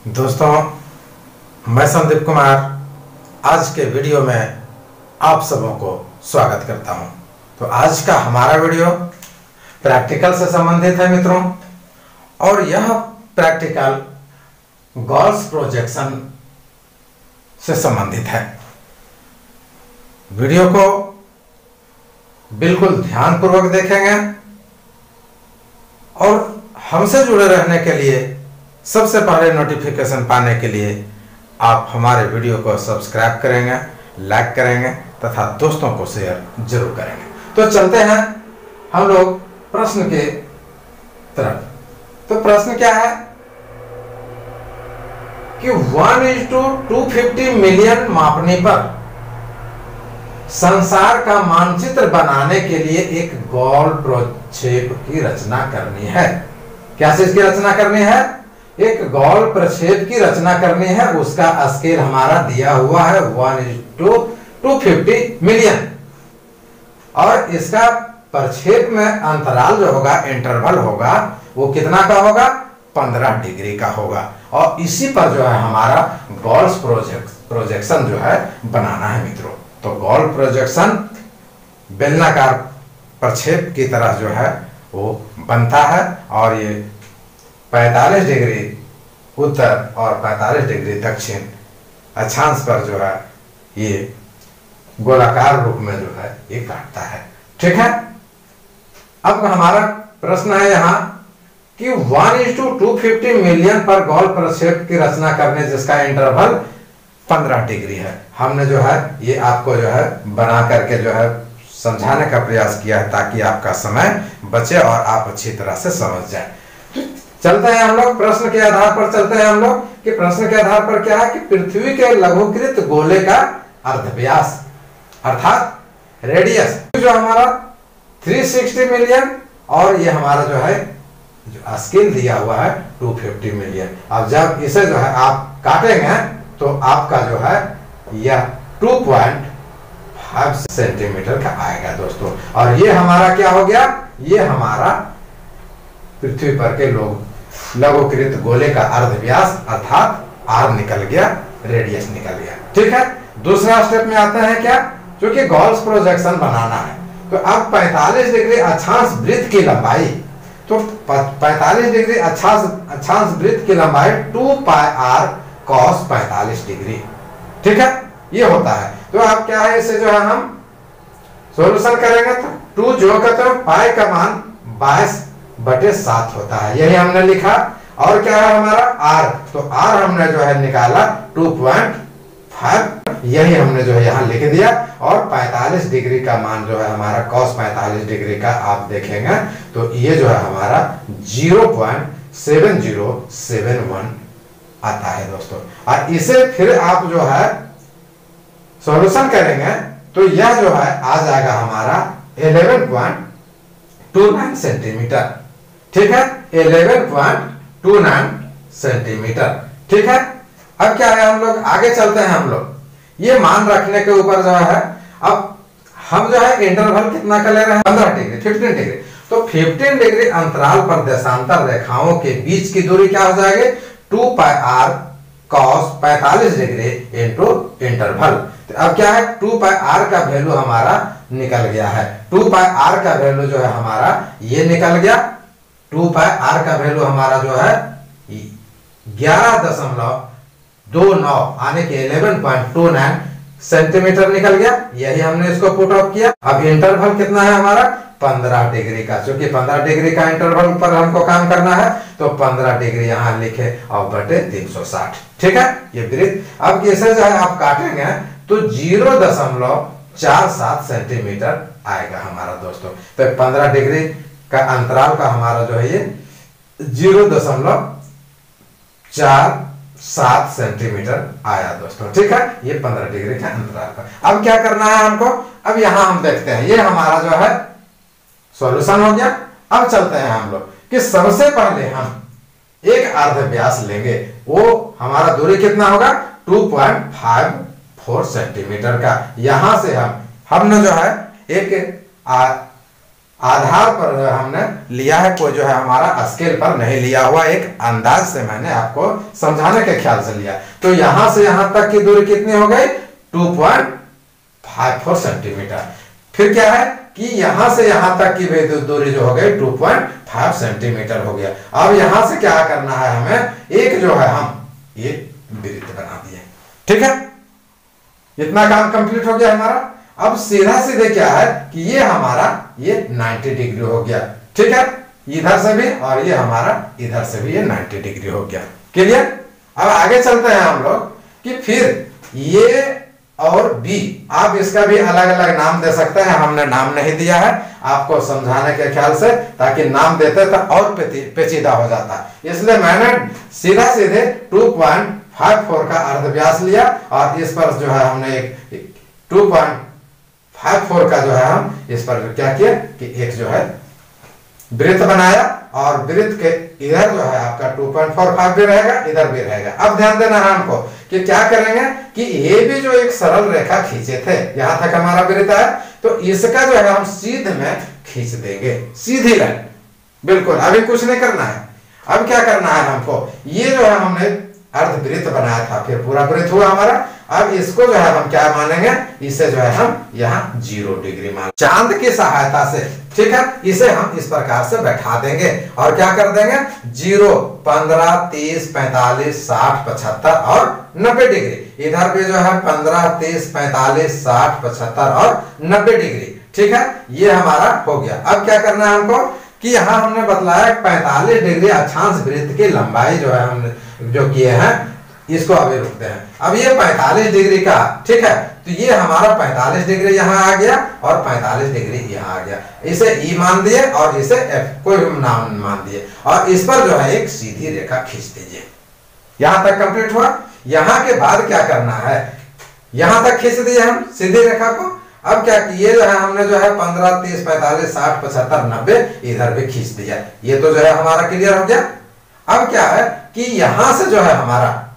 दोस्तों, मैं संदीप कुमार आज के वीडियो में आप सबों को स्वागत करता हूं। तो आज का हमारा वीडियो प्रैक्टिकल से संबंधित है मित्रों, और यह प्रैक्टिकल गॉस प्रोजेक्शन से संबंधित है। वीडियो को बिल्कुल ध्यानपूर्वक देखेंगे और हमसे जुड़े रहने के लिए सबसे पहले नोटिफिकेशन पाने के लिए आप हमारे वीडियो को सब्सक्राइब करेंगे, लाइक करेंगे तथा दोस्तों को शेयर जरूर करेंगे। तो चलते हैं हम लोग प्रश्न के तरफ। तो प्रश्न क्या है कि 1:250 मिलियन मापने पर संसार का मानचित्र बनाने के लिए एक गोल प्रक्षेप की रचना करनी है। क्या चीज की रचना करनी है? एक गोल प्रक्षेप की रचना करनी है। उसका स्केल हमारा दिया हुआ है 1:250 मिलियन, और इसका प्रक्षेप में अंतराल जो होगा, इंटरवल होगा, वो कितना का होगा? 15 डिग्री का होगा। और इसी पर जो है हमारा गॉस प्रोजेक्शन जो है बनाना है मित्रों। तो गोल प्रोजेक्शन बेलनाकार प्रक्षेप की तरह जो है वो बनता है, और ये 45 डिग्री उत्तर और 45 डिग्री दक्षिण अक्षांश पर जो है ये गोलाकार रूप में जो है ये काटता है। ठीक है। अब हमारा प्रश्न है यहाँ कि 1:250 मिलियन पर गोल प्रक्षेप की रचना करने जिसका इंटरवल 15 डिग्री है। हमने जो है ये आपको जो है बना करके जो है समझाने का प्रयास किया है ताकि आपका समय बचे और आप अच्छी तरह से समझ जाए। चलते हैं हम लोग प्रश्न के आधार पर। चलते हैं हम लोग कि प्रश्न के आधार पर क्या है कि पृथ्वी के लघुकृत गोले का अर्धव्यास अर्थात रेडियस जो हमारा 360 मिलियन, और ये हमारा जो है जो स्केल दिया हुआ है 250 मिलियन। अब जब इसे जो है आप काटेंगे तो आपका जो है यह 2.5 सेंटीमीटर का आएगा दोस्तों। और ये हमारा क्या हो गया? ये हमारा पृथ्वी पर के लघुकृत गोले का अर्धव्यास अर्थात आर निकल गया, रेडियस निकल गया। ठीक है। दूसरा स्टेप में आते हैं क्या? क्योंकि गॉस प्रोजेक्शन बनाना है तो अब 45 डिग्री अक्षांश वृत्त की लंबाई, तो 45 डिग्री अक्षांश वृत्त की लंबाई 2πr cos 45 डिग्री। ठीक है, ये होता है। तो अब क्या है, इसे जो है हम सॉल्यूशन करेंगे तो 2 जो करते हैं पाई का मान 22/7 होता है, यही हमने लिखा। और क्या है हमारा r, तो r हमने जो है निकाला 2.5, यही हमने जो है यहाँ लिख दिया। और 45 डिग्री का मान जो है हमारा cos 45 डिग्री का आप देखेंगे तो ये जो है हमारा 0.7071 आता है दोस्तों। और इसे फिर आप जो है सॉल्यूशन करेंगे तो यह जो है आ जाएगा हमारा 11.29 सेंटीमीटर। ठीक है, 11.29 सेंटीमीटर। ठीक है। अब क्या है, हम लोग आगे चलते हैं। हम लोग ये मान रखने के ऊपर जो है अब हम जो है इंटरवल कितना का ले रहे हैं? 15 डिग्री, 15 डिग्री। तो 15 डिग्री अंतराल पर देशांतर रेखाओं के बीच की दूरी क्या हो जाएगी? 2πr cos 45 degree into interval. तो अब क्या है, 2πr का वैल्यू हमारा निकल गया है। 2πr का वैल्यू जो है हमारा ये निकल गया। 2πr का वैल्यू हमारा जो है 11.29 आने के 11.29 सेंटीमीटर निकल गया। यही हमने इसको पुट ऑफ किया। अब इंटरवल कितना है हमारा? 15 डिग्री का। क्योंकि 15 डिग्री का इंटरवल पर हमको काम करना है तो 15 डिग्री यहाँ लिखे और बटे 360। ठीक है, ये वृत्त। अब इसे जो है आप काटेंगे तो 0.47 सेंटीमीटर आएगा हमारा दोस्तों। तो 15 डिग्री का अंतराल का हमारा जो है ये 0.47 सेंटीमीटर आया दोस्तों। ठीक है, ये 15 डिग्री का अंतराल का। अब क्या करना है हमको? अब यहां हम देखते हैं, ये हमारा जो है सॉल्यूशन हो गया। अब चलते हैं हम लोग कि सबसे पहले हम एक अर्धव्यास लेंगे। वो हमारा दूरी कितना होगा? 2.54 सेंटीमीटर का। यहां से हमने जो है एक आधार पर जो है हमने लिया है, कोई जो है हमारा स्केल पर नहीं लिया हुआ, एक अंदाज से मैंने आपको समझाने के ख्याल से लिया। तो यहां से यहां तक की दूरी कितनी हो गई? 2.54 सेंटीमीटर। फिर क्या है कि यहां से यहां तक की दूरी जो हो गई 2.5 सेंटीमीटर हो गया। अब यहां से क्या करना है हमें, एक जो है हम ये वृत्त बना दिए। ठीक है, इतना काम कंप्लीट हो गया हमारा। अब सीधा सीधे क्या है कि ये हमारा ये 90 डिग्री हो गया। ठीक है, इधर से भी और ये हमारा इधर से भी ये 90 डिग्री हो गया। क्लियर? अब आगे चलते हैं हम लोग कि फिर ये और बी, आप इसका भी अलग अलग नाम दे सकते हैं, हमने नाम नहीं दिया है आपको समझाने के ख्याल से, ताकि नाम देते तो और पेचीदा हो जाता, इसलिए मैंने सीधा सीधे 2.54 का अर्धव्यास लिया और इस पर जो है हमने एक 2.54 का जो है हम इस पर क्या किया कि एक जो है वृत्त बनाया और वृत्त के इधर जो है आपका 2.45 भी रहेगा, इधर भी रहेगा। अब ध्यान देना है हमको कि क्या करेंगे कि ये भी जो एक सरल रेखा खींचे थे, यहां तक हमारा वृत्त है, तो इसका जो है हम सीध में खींच देंगे, सीधी लाइन, बिल्कुल। अभी कुछ नहीं करना है। अब क्या करना है हमको, ये जो है हमने अर्धवृत्त बनाया था, फिर पूरा वृत्त हुआ हमारा। अब इसको जो है हम क्या मानेंगे, इसे जो है हम यहाँ 0 डिग्री मान, चांद की सहायता से, ठीक है, इसे हम इस प्रकार से बैठा देंगे और क्या कर देंगे 0, 15, 30, 45, 60, 75 और 90 डिग्री। इधर भी जो है 15, 30, 45, 60, 75 और 90 डिग्री। ठीक है, ये हमारा हो गया। अब क्या करना है हमको कि यहाँ हमने बतलाया 45 डिग्री अक्षांश वृत्त की लंबाई जो है हमने जो किए हैं, इसको अभी रुकते हैं। अब ये 45 डिग्री का, ठीक है, तो ये हमारा 45 डिग्री यहाँ आ गया और 45 डिग्री यहाँ आ गया। इसे ई मान दिए और इसे एफ, कोई भी नाम मान दिए, और इस पर जो है एक सीधी रेखा खींच दीजिए। यहां तक कंप्लीट हुआ। यहाँ के बाद क्या करना है, यहां तक खींच दिए हम सीधी रेखा को। अब क्या किए जो है हमने जो है 15, 30, 45, 60, 75, 90 इधर भी खींच दिया। ये तो जो है हमारा क्लियर हो गया। अब क्या है कि यहां से जो है हमारा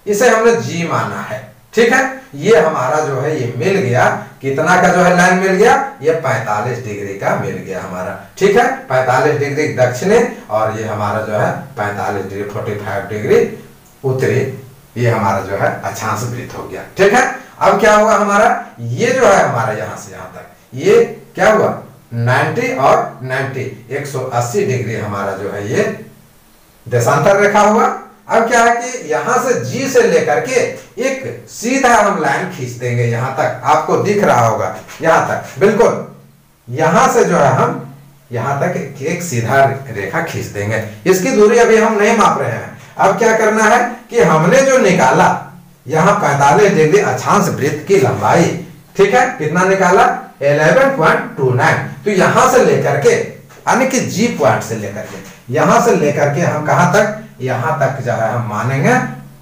इसे हमने जी माना है। ठीक है, ये हमारा जो है ये मिल गया, कितना का जो है लाइन मिल गया, ये 45 डिग्री का मिल गया हमारा। ठीक है, 45 डिग्री दक्षिणी और ये हमारा जो है 45 डिग्री 45 डिग्री उत्तरी, ये हमारा जो है अक्षांश वृत्त हो गया। ठीक है, अब क्या हुआ हमारा, ये जो है हमारा यहां से यहां तक ये क्या हुआ 90 और 90 180 डिग्री हमारा जो है ये देशांतर रेखा हुआ। अब क्या है कि यहां से जी से लेकर के एक सीधा हम लाइन खींच देंगे, यहां तक आपको दिख रहा होगा, यहां तक बिल्कुल यहां से जो है हम यहां तक एक सीधा रेखा खींच देंगे। इसकी दूरी अभी हम नहीं माप रहे हैं। अब क्या करना है कि हमने जो निकाला यहाँ 45 डिग्री अक्षांश वृत्त की लंबाई, ठीक है, कितना निकाला 11.29, तो यहां से लेकर के यानी कि जी पॉइंट से लेकर के यहां से लेकर के हम कहां तक, यहां तक जो है हम मानेंगे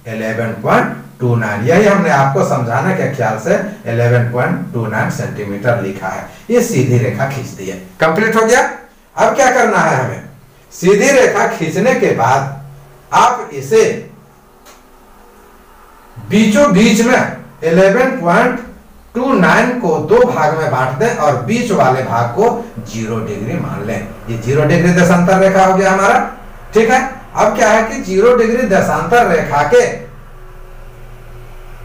11.29। यही हमने आपको समझाने के ख्याल से 11.29 सेंटीमीटर लिखा है। ये सीधी रेखा खींच दी है, कंप्लीट हो गया। अब क्या करना है हमें, सीधी रेखा खींचने के बाद आप इसे बीचों बीच में 11.29 को 2 भाग में बांट दें और बीच वाले भाग को 0 डिग्री मान लें। ये 0 डिग्री देशांतर रेखा हो गया हमारा। ठीक है, अब क्या है कि 0 डिग्री देशांतर रेखा के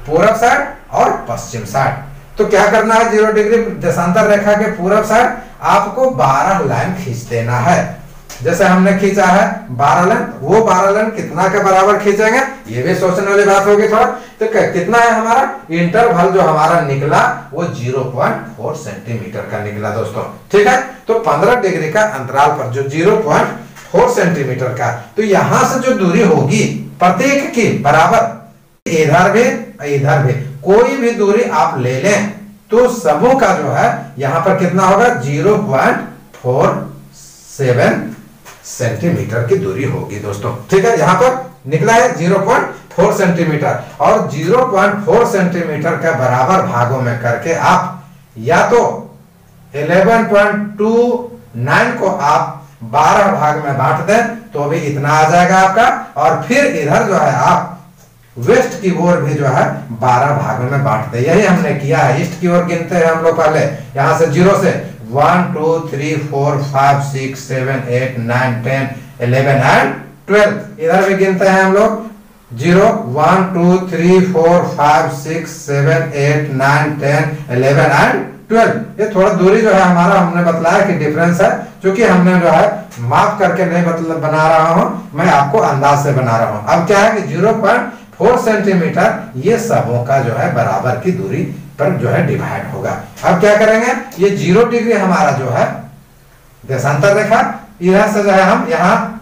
पूरब साइड और पश्चिम साइड, तो क्या करना है 0 डिग्री देशांतर रेखा के पूरब साइड आपको 12 लाइन खींच देना है। जैसे हमने खींचा है 12 लाइन, वो 12 लाइन कितना के बराबर खींचेंगे, ये भी सोचने वाली बात होगी थोड़ा। तो कितना है हमारा इंटरवल जो हमारा निकला वो 0.4 सेंटीमीटर का निकला दोस्तों। ठीक है, तो 15 डिग्री का अंतराल पर जो 0.4 सेंटीमीटर का, तो यहां से जो दूरी होगी प्रत्येक की बराबर, इधर भी कोई भी दूरी आप ले लें तो सबों का जो है यहां पर कितना होगा 0.47 सेंटीमीटर की दूरी होगी दोस्तों। ठीक है, यहां पर निकला है 0.4 सेंटीमीटर, और 0.4 सेंटीमीटर के बराबर भागों में करके आप या तो 11.29 को आप 12 भाग में बांट दें तो भी इतना आ जाएगा आपका, और फिर इधर जो है आप वेस्ट की ओर भी जो है 12 भागों में बांट दे। यही हमने किया है, ईस्ट की ओर गिनते हैं हम लोग पहले, यहां से 0 से 1 2 3 4 5 6 7 8 9 10 11 एंड 12। इधर भी गिनते हैं हम लोग 0 1 2 3 4 5 6 7 8 9 10 11 एंड 12। ये थोड़ा दूरी जो है हमारा हमने बतलाया कि डिफरेंस है, क्योंकि हमने जो है माप करके नहीं बना रहा हूं, मैं आपको अंदाज से बना रहा हूं। अब क्या है कि 0.4 सेंटीमीटर ये सबों का जो है बराबर की दूरी पर जो है डिवाइड होगा। अब क्या करेंगे, ये 0 डिग्री हमारा जो है देशांतर रेखा, इधर से जो है हम यहाँ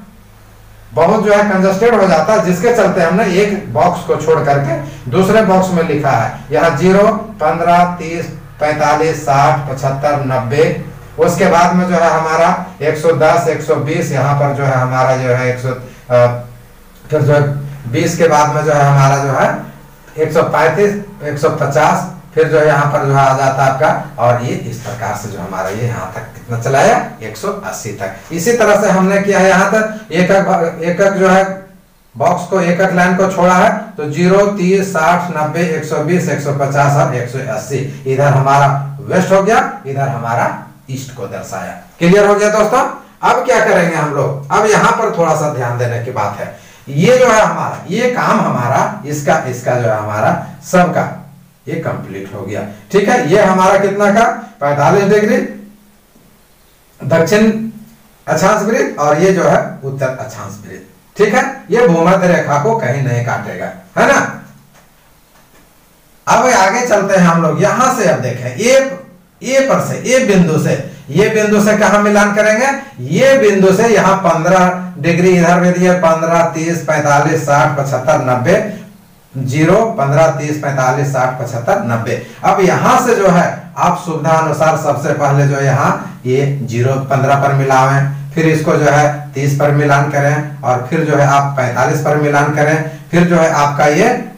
बहुत जो है कंजस्टेड हो जाता है, जिसके चलते हमने एक बॉक्स को छोड़ करके दूसरे बॉक्स में लिखा है। यहाँ 0 15 30 45 60 75 90, उसके बाद में जो है हमारा 110 120, यहाँ पर जो है हमारा जो है 100 फिर जो है 20 के बाद में जो है हमारा जो है 135 150, फिर जो है यहाँ पर जो है आ जाता है आपका, और ये इस प्रकार से जो हमारा ये यहाँ तक कितना चलाया 180 तक। इसी तरह से हमने किया है यहाँ तक एक जो है बॉक्स को एक लाइन को छोड़ा है, तो 0 30 60 90 120 150 और 180। इधर हमारा वेस्ट हो गया, इधर हमारा ईस्ट को दर्शाया। क्लियर हो गया दोस्तों। अब क्या करेंगे हम लोग, अब यहाँ पर थोड़ा सा ध्यान देने की बात है। ये जो है हमारा ये काम हमारा इसका जो है हमारा सबका ये कंप्लीट हो गया। ठीक है, ये हमारा कितना का 45 डिग्री दक्षिण अक्षांश वृत्त, और ये जो है उत्तर अक्षांश वृत्त। ठीक है, ये भूमध्य रेखा को कहीं नहीं काटेगा, है ना। अब आगे चलते हैं हम लोग, यहां से अब देखें ए पर से ये बिंदु से कहा मिलान करेंगे, ये बिंदु से यहाँ 15 डिग्री इधर भी दिए 15 30 45 60 75 90, 0 15 30 45 60 75 90। अब यहां से जो है आप सुविधा अनुसार सबसे पहले जो यहाँ ये 0 15 पर मिलावें, फिर इसको जो है 30 पर मिलान करें, और फिर जो है आप 45 पर मिलान करें, फिर जो है आपका ये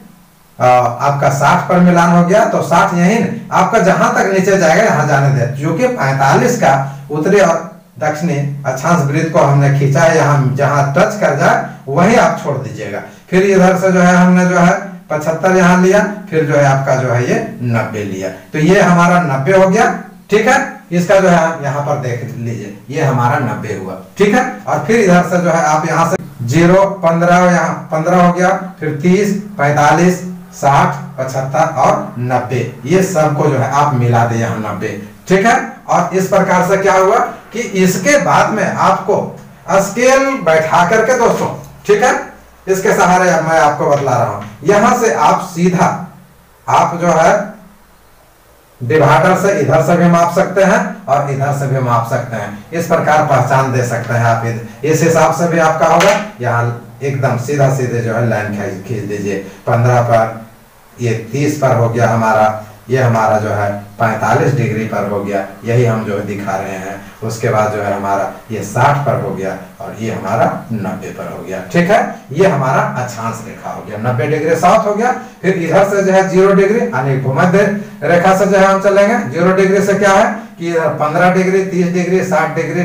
आपका 60 पर मिलान हो गया, तो 60 यही आपका जहां तक नीचे जाएगा यहाँ जाने दे, जो कि 45 का उत्तरी और दक्षिणी अक्षांश वृत्त को हमने खींचा है, यहाँ जहां टच कर जाए वही आप छोड़ दीजिएगा। फिर इधर से जो है हमने जो है 75 यहाँ लिया, फिर जो है आपका जो है ये 90 लिया, तो ये हमारा 90 हो गया। ठीक है, इसका जो है यहाँ पर देख लीजिए ये हमारा 90 हुआ। ठीक है, और फिर इधर से जो है आप यहाँ से 0 15 यहाँ 15 हो गया, फिर 30 45 60 75 और 90, ये सबको जो है आप मिला दे यहाँ 90। ठीक है, और इस प्रकार से क्या हुआ कि इसके बाद में आपको स्केल बैठा करके दोस्तों, ठीक है, इसके सहारे अब मैं आपको बतला रहा हूं, यहां से आप सीधा आप जो है डिवाइडर से इधर से भी माप सकते हैं और इधर से भी माप सकते हैं, इस प्रकार पहचान दे सकते हैं आप। इस हिसाब से भी आपका होगा, यहाँ एकदम सीधा सीधे जो है लाइन खींच दीजिए 15 पर, ये 30 पर हो गया हमारा, ये हमारा जो है 45 डिग्री पर हो गया, यही हम जो है दिखा रहे हैं। उसके बाद जो है हमारा ये 60 पर हो गया, और ये हमारा 90 पर हो गया। ठीक है, ये हमारा अक्षांश रेखा हो गया, 90 डिग्री साउथ हो गया। फिर इधर से जो है 0 डिग्री यानी भूमध्य रेखा से जो है हम चलेंगे। 0 डिग्री से क्या है कि 15 degree 30 degree 60 degree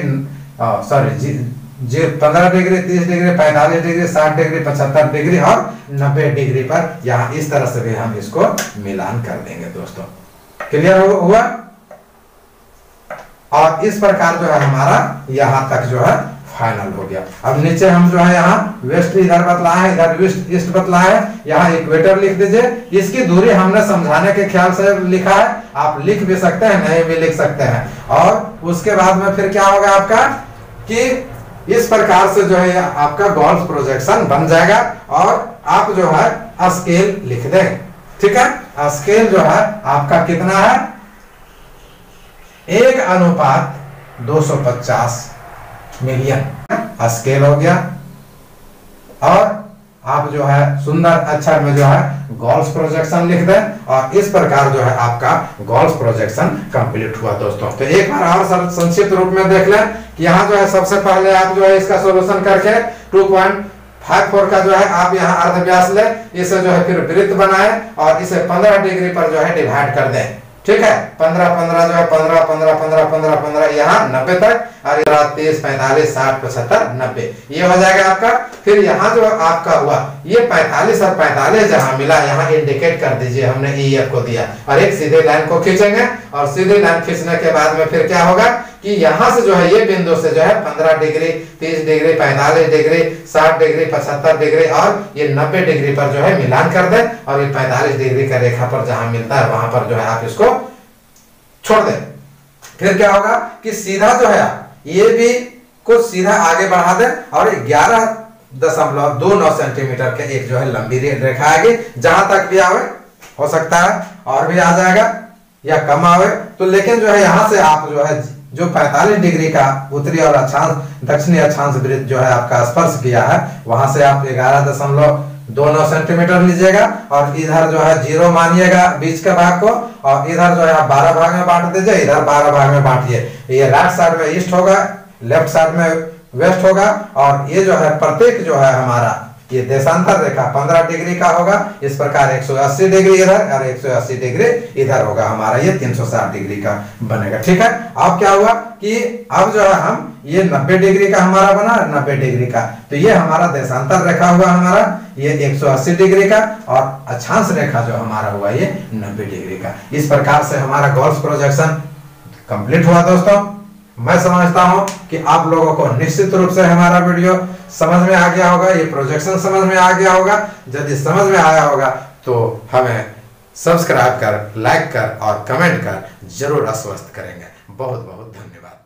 15 degree 30 degree 45 degree 60 degree 75 degree और 90 डिग्री पर यहाँ इस तरह से भी हम इसको मिलान कर देंगे दोस्तों। क्लियर हुआ। और इस प्रकार जो है हमारा यहाँ तक जो है फाइनल हो गया। अब नीचे हम जो है यहाँ वेस्ट इधर बतला है, इधर वेस्ट ईस्ट बतला है, यहाँ इक्वेटर लिख दीजिए। इसकी दूरी हमने समझाने के ख्याल से लिखा है, आप लिख भी सकते हैं नहीं भी लिख सकते हैं। और उसके बाद में फिर क्या होगा आपका कि इस प्रकार से जो है आपका गोल्फ प्रोजेक्शन बन जाएगा, और आप जो है स्केल लिख दें। ठीक है, स्केल जो है आपका कितना है 1:250 मिलियन स्केल हो गया। और आप जो है सुंदर अक्षर में जो है गोल्फ प्रोजेक्शन लिख दें, और इस प्रकार जो है आपका गोल्फ प्रोजेक्शन कंप्लीट हुआ दोस्तों। तो एक बार और संक्षिप्त रूप में देख लें कि यहाँ जो है सबसे पहले आप जो है इसका सॉल्यूशन करके 2.54 का जो है आप यहाँ अर्धव्यास ले, इसे जो है फिर वृत्त बनाए और इसे 15 डिग्री पर जो है डिवाइड कर दें। ठीक है। 15 15 जो है 15 15 15 15 15 यहाँ 90 तक, और 30 45 60 75 90 ये हो जाएगा आपका। फिर यहाँ जो आपका हुआ ये 45 और 45 जहाँ मिला यहाँ इंडिकेट कर दीजिए, हमने EF को दिया, और एक सीधे लाइन को खींचेंगे, और सीधे लाइन खींचने के बाद में फिर क्या होगा कि यहाँ से जो है ये बिंदु से जो है 15 degree 30 degree 45 degree 60 degree 75 degree और ये 90 डिग्री पर जो है मिलान कर दे, और ये 45 डिग्री का रेखा पर जहां मिलता है वहां पर जो है आप इसको छोड़ दे। फिर क्या होगा कि सीधा जो है ये भी को सीधा आगे बढ़ा दे, और 11.29 सेंटीमीटर के एक जो है लंबी रेखा आएगी, जहां तक भी आवे, हो सकता है और भी आ जाएगा या कम आवे तो, लेकिन जो है यहाँ से आप जो है जो 45 डिग्री का उत्तरी और अक्षांश दक्षिणी अक्षांश वृत्त जो है आपका स्पर्श किया है, वहां से आप 11.29 सेंटीमीटर लीजिएगा, और इधर जो है 0 मानिएगा बीच के भाग को, और इधर जो है आप 12 भाग में बांट दीजिए, इधर 12 भाग में बांटिए। ये राइट साइड में ईस्ट होगा, लेफ्ट साइड में वेस्ट होगा, और ये जो है प्रत्येक जो है हमारा ये देशांतर रेखा 15 डिग्री का होगा, इस प्रकार 180 डिग्री इधर और 180 डिग्री इधर होगा, हमारा ये 360 डिग्री का बनेगा। ठीक है। अब क्या हुआ कि अब जो है हम ये 90 डिग्री का हमारा बना, 90 डिग्री का, तो ये हमारा देशांतर रेखा हुआ हमारा ये 180 डिग्री का, और अक्षांश रेखा जो हमारा हुआ ये 90 डिग्री का। इस प्रकार से हमारा गॉल्स प्रोजेक्शन कंप्लीट हुआ दोस्तों। मैं समझता हूं कि आप लोगों को निश्चित रूप से हमारा वीडियो समझ में आ गया होगा, ये प्रोजेक्शन समझ में आ गया होगा। यदि समझ में आया होगा तो हमें सब्सक्राइब कर, लाइक कर और कमेंट कर जरूर आश्वस्त करेंगे। बहुत बहुत धन्यवाद।